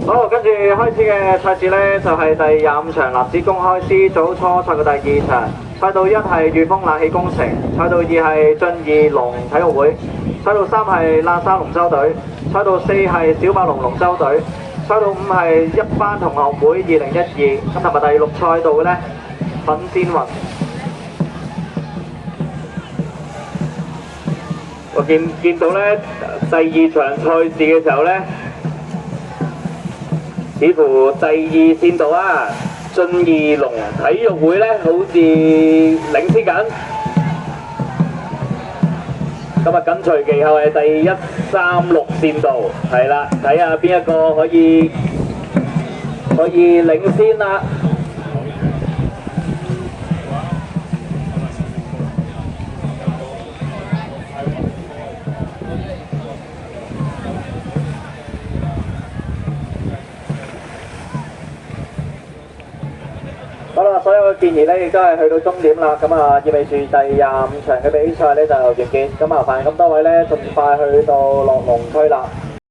好，跟住開始嘅賽事呢，就係第25場男子公開 C 組初賽嘅第2場。賽道1係御風冷氣工程，賽道2係俊義龍體育會，賽道3係喇沙龍舟隊，賽道4係小白龍龍舟隊，賽道5係一班同學會2012，咁同埋第6賽道嘅呢，粉仙雲。我見到呢第2場賽事嘅時候呢，似乎第2線道啊，俊義龍體育會呢好似領先緊。咁啊，緊隨其後係第136線道，係啦，睇下邊一個可以領先啦。好啦，所有嘅建議咧，亦都係去到終點啦。咁啊，意味住第25場嘅比賽咧就完結。咁麻煩咁多位咧，盡快去到落龍區啦。